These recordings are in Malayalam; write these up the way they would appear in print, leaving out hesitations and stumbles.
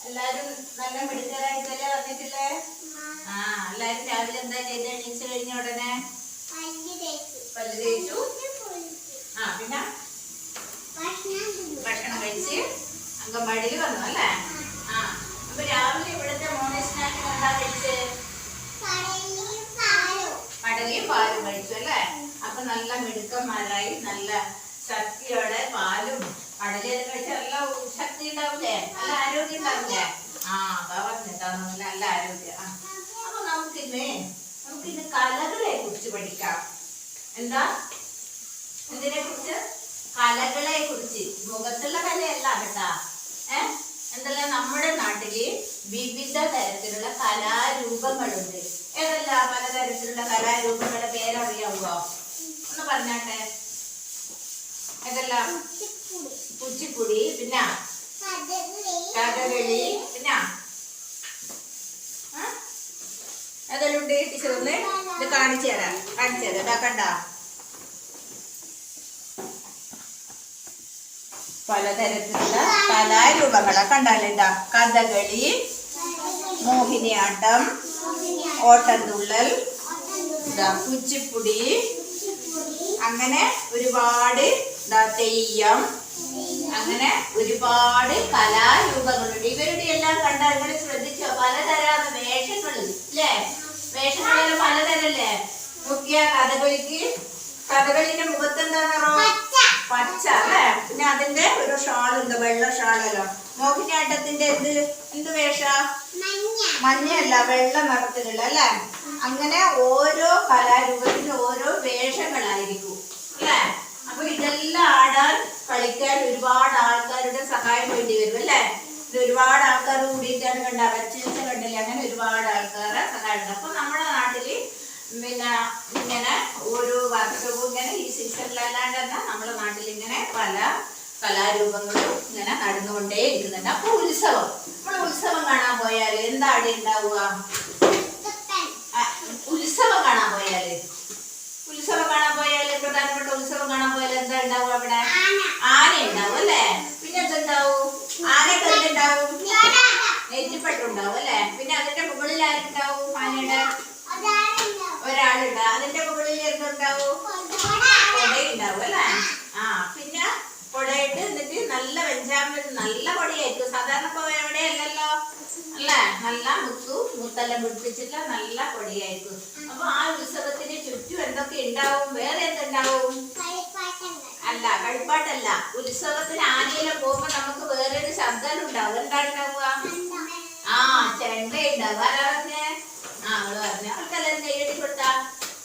എല്ലാരും നല്ല മിടുക്കരായിട്ടല്ലേ വന്നിട്ടില്ലേ? എല്ലാരും രാവിലെ എന്താ ചെയ്ത് എണീച്ച് കഴിഞ്ഞ ഉടനെ പല്ല് തേച്ചു. പിന്നെ ഭക്ഷണം കഴിച്ച് അങ്കൻവാടിയിൽ വന്നു അല്ലേ? അപ്പൊ രാവിലെ ഇവിടുത്തെ മോർണിംഗ് സ്നാക്കിന് എന്താ കഴിച്ച്? കടലയും പാലും കഴിച്ചു അല്ലേ? അപ്പൊ നല്ല മിടുക്കന്മാരായി, നല്ല ശക്തിയോടെ പാലും കടലയൊക്കെ കഴിച്ചാൽ നല്ല ശക്തി ഉണ്ടാവില്ലേ? നല്ല ആരോഗ്യം ഉണ്ടാവില്ലേ? അതാ പറഞ്ഞിട്ടാണ് നല്ല ആരോഗ്യം. അപ്പൊ നമുക്കിന്ന് കലകളെ കുറിച്ച് പഠിക്കാം. എന്താ? എന്തിനെ കുറിച്ച്? കലകളെ കുറിച്ച്. മുഖത്തുള്ള കലയല്ല കേട്ടാ. എന്തല്ല, നമ്മുടെ നാട്ടില് വിവിധ തരത്തിലുള്ള കലാരൂപങ്ങളുണ്ട്. ഏതല്ല പലതരത്തിലുള്ള കലാരൂപങ്ങളുടെ പേരറിയാവോ? ഒന്ന് പറഞ്ഞാട്ടെ. ഏതെല്ലാം? കുച്ചിപ്പുടി, പിന്നെ കഥകളി, പിന്നെ അതെല്ലാം ഉണ്ട്. ടീച്ചർ ഒന്ന് ഇത് കാണിച്ചു തരാം. കണ്ട പലതരത്തിലുള്ള കലാരൂപങ്ങളെ കണ്ടാലേതാ? കഥകളി, മോഹിനിയാട്ടം, ഓട്ടംതുള്ളൽ, കുച്ചിപ്പുടി, അങ്ങനെ ഒരുപാട് തെയ്യം, അങ്ങനെ ഒരുപാട് കലാരൂപങ്ങളുണ്ട്. ഇവരുടെ എല്ലാം കണ്ടാൽ നിങ്ങൾ ശ്രദ്ധിച്ചോ? പലതരം വേഷങ്ങൾ അല്ലേ? വേഷങ്ങളെല്ലാം പലതരല്ലേ? മുഖ്യ കഥകളിന്റെ മുഖത്ത് എന്താ നിറം? പച്ച അല്ലേ? പിന്നെ അതിന്റെ ഒരു ഷാളുണ്ട്, വെള്ള ഷാളല്ലോ. മോഹിനിയാട്ടത്തിന്റെ എന്ത് വേഷ? മഞ്ഞയല്ല, വെള്ള നിറത്തിലുള്ള അല്ലേ? അങ്ങനെ ഓരോ കലാരൂപത്തിന് ഓരോ വേഷങ്ങളായിരിക്കും അല്ലേ? അപ്പൊ ഇതെല്ലാം ആടാൻ കളിക്കാൻ ഒരുപാട് ആൾക്കാരുടെ സഹായം വേണ്ടി വരും അല്ലേ? ഇത് ഒരുപാട് ആൾക്കാർ കൂടിയിട്ടാണ് കണ്ടില്ലേ? അങ്ങനെ ഒരുപാട് ആൾക്കാരെ സഹായം. അപ്പൊ നമ്മുടെ നാട്ടില് പിന്നെ ഇങ്ങനെ ഓരോ വർഷവും ഇങ്ങനെ ഈ സീസണിലല്ലാണ്ട് തന്നെ നമ്മുടെ നാട്ടിൽ ഇങ്ങനെ പല കലാരൂപങ്ങളും ഇങ്ങനെ നടന്നുകൊണ്ടേ ഇരിക്കുന്നുണ്ട്. അപ്പൊ നമ്മൾ ഉത്സവം കാണാൻ പോയാല് എന്താ അവിടെ ഉണ്ടാവുക? ഉത്സവം കാണാൻ പോയാല് പ്രധാനപ്പെട്ട ഉത്സവം കാണാൻ പോയാൽ എന്താ ഉണ്ടാവും? അവിടെ ആന ഉണ്ടാവും അല്ലേ? പിന്നെ എന്തുണ്ടാവും? ആനക്കല്ലുണ്ടാവും, നെറ്റിപ്പട്ടുണ്ടാവും അല്ലേ? പിന്നെ അതിന്റെ മുകളിൽ ആരുണ്ടാവും? ആനയുടെ ഒരാളുണ്ട്. അതിന്റെ മുകളിൽ എന്തുണ്ടാവും? കൊടയുണ്ടാവും അല്ലേ? പിന്നെ കൊടയിട്ട് എന്നിട്ട് നല്ല വെഞ്ചാമ്പൽ, നല്ല കൊടയായിരിക്കും. സാധാരണ കൊടയല്ലല്ലോ അല്ലേ? നല്ല മുത്തെല്ലാം പിടിപ്പിച്ചിട്ടുള്ള നല്ല കൊടയായിരിക്കും. അപ്പൊ ആ ഉത്സവത്തിന് ചുറ്റും എന്തൊക്കെ ഉണ്ടാവും? വേറെ എന്തുണ്ടാവും? അല്ല, കളിപ്പാട്ടല്ല. ഉത്സവത്തിന് ആനയിലും പോകുമ്പോ നമുക്ക് വേറൊരു ശബ്ദം ഉണ്ടാവും. എന്താ ഉണ്ടാവുക? ചെണ്ട ഉണ്ടാവും. ആരാ പറഞ്ഞേ? അവള് പറഞ്ഞ അവൾക്കെല്ലാം നെയ്യടി കൊടുത്ത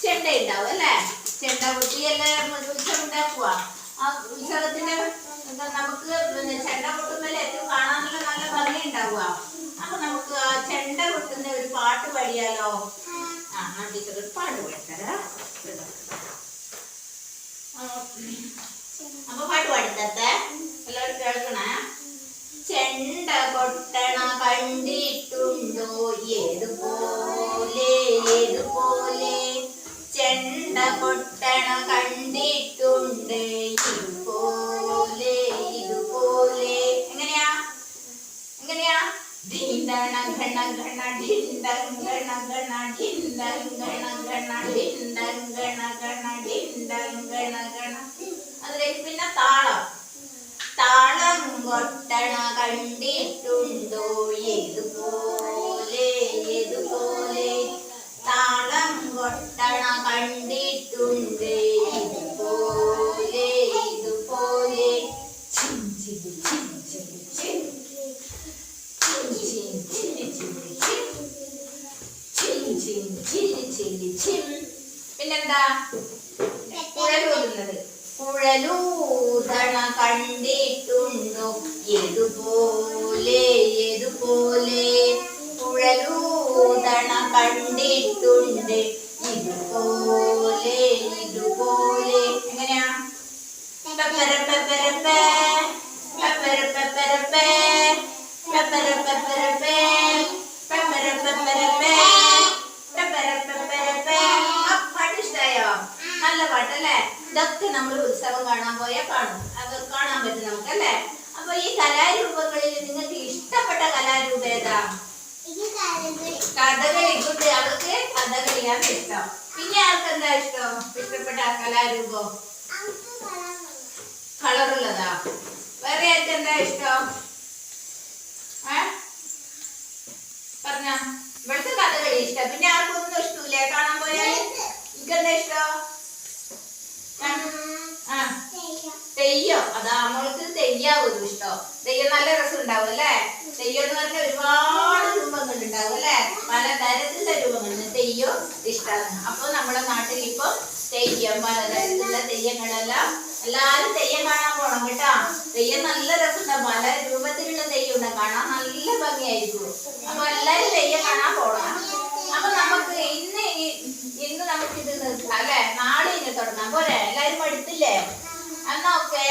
ചെണ്ട ഉണ്ടാവും അല്ലേ? ചെണ്ട കുട്ടിയെല്ലാം ഉത്സവം ഉണ്ടാക്കുക. ആ ഉത്സവത്തിന് നമുക്ക് ചെണ്ട കൊട്ടുമ്പോൾ ഏറ്റവും കാണാനുള്ള നല്ല ഭംഗി ഉണ്ടാവുക. അപ്പൊ നമുക്ക് ആ ചെണ്ട കൊട്ടുന്ന ഒരു പാട്ട് പാടിയാലോ? ടീച്ചർ ഒരു പാട്ട് പാടിത്തരാം. അപ്പൊ പാട്ട് പാടിത്തരട്ടെ, എല്ലാവരും കേൾക്കണേ. ചെണ്ട കൊട്ടണ കണ്ടിട്ടുണ്ടോ? ഏതുപോലെ ചെണ്ട കൊട്ടണ കണ്ടിട്ടുണ്ട്, ഇതുപോലെ. എങ്ങനെയാ? ഡിണ്ടണ ഘണ ഘണ ഡിണ്ടം ഗണ ഗണ ഡിണ്ടം ഗണ ഗണ ഡിണ്ടം ഗണ ഗണ ഡിണ്ടം ഗണ ഗണ. അതിലേക്ക് പിന്നെ താളം കൊട്ടണ കണ്ടിട്ടുണ്ടോ? ഏതുപോലെ താളം കൊട്ടണ കണ്ടിട്ടുണ്ട്, ഇതുപോലെ. ചിം ചിരി ചിം ചിരി ചിം, ചിം ചിം ചിരി ചിരി ചിം, ചിം ചിം ചിരി ചിരി ചിം. പിന്നെന്താ? കുഴലൂതുന്നത്. കുഴലൂതണ കണ്ടിട്ടുണ്ടോ? ഏതുപോലെ കുഴലൂതണ കണ്ടിട്ടുണ്ട്, ഇതുപോലെ. എങ്ങനെയാ? പാട്ടിഷ്ടായോ? നല്ല പാട്ടല്ലേ? ഇതൊക്കെ നമ്മൾ ഉത്സവം കാണാൻ പോയാൽ കാണാൻ പറ്റും നമുക്ക് അല്ലേ? അപ്പൊ ഈ കലാരൂപങ്ങളിൽ നിങ്ങൾക്ക് ഇഷ്ടപ്പെട്ട കലാരൂപം ഏതാ? കഥകളി. ഗുഡ്. അവൾക്ക് കഥകളിയാണ് ഇഷ്ടം. പിന്നെ ആൾക്ക് എന്താ ഇഷ്ടം? ഇഷ്ടപ്പെട്ട കലാരൂപം കളറുള്ളതാ. വേറെ ആർക്ക് എന്താ ഇഷ്ടം? പറഞ്ഞ ഇവിടുത്തെ കഥകളി ഇഷ്ടം. പിന്നെ ആർക്കൊന്നും ഇഷ്ടമില്ലേ കാണാൻ പോയാൽ? എനിക്കെന്താ ഇഷ്ടം? തെയ്യം. അതാ മോൾക്ക് തെയ്യാവും ഇഷ്ടം. തെയ്യം നല്ല രസം ഉണ്ടാവും അല്ലേ? തെയ്യം എന്ന് പറഞ്ഞാൽ ഒരുപാട് രൂപങ്ങൾ ഉണ്ടാവും അല്ലേ? പല തരത്തിലുള്ള രൂപങ്ങളുണ്ട്. തെയ്യം ഇഷ്ടമാണ്. അപ്പൊ നമ്മുടെ നാട്ടിൽ ഇപ്പൊ തെയ്യം, പലതരത്തിലുള്ള തെയ്യങ്ങളെല്ലാം എല്ലാരും തെയ്യം കാണാൻ പോണം കേട്ടോ. തെയ്യം നല്ല രസമുണ്ടാവും. പല രൂപത്തിലുള്ള തെയ്യം ഉണ്ടാവും. കാണാൻ നല്ല ഭംഗിയായിരിക്കും. അപ്പൊ എല്ലാരും തെയ്യം കാണാൻ പോണം. അപ്പൊ നമുക്ക് ഇന്ന് നമുക്കിത് നിർത്താം അല്ലെ? നാളെ ഇനി തുടങ്ങാം പോരെ? എല്ലാരും പഠിത്തില്ലേ? എന്നാ ഓക്കെ.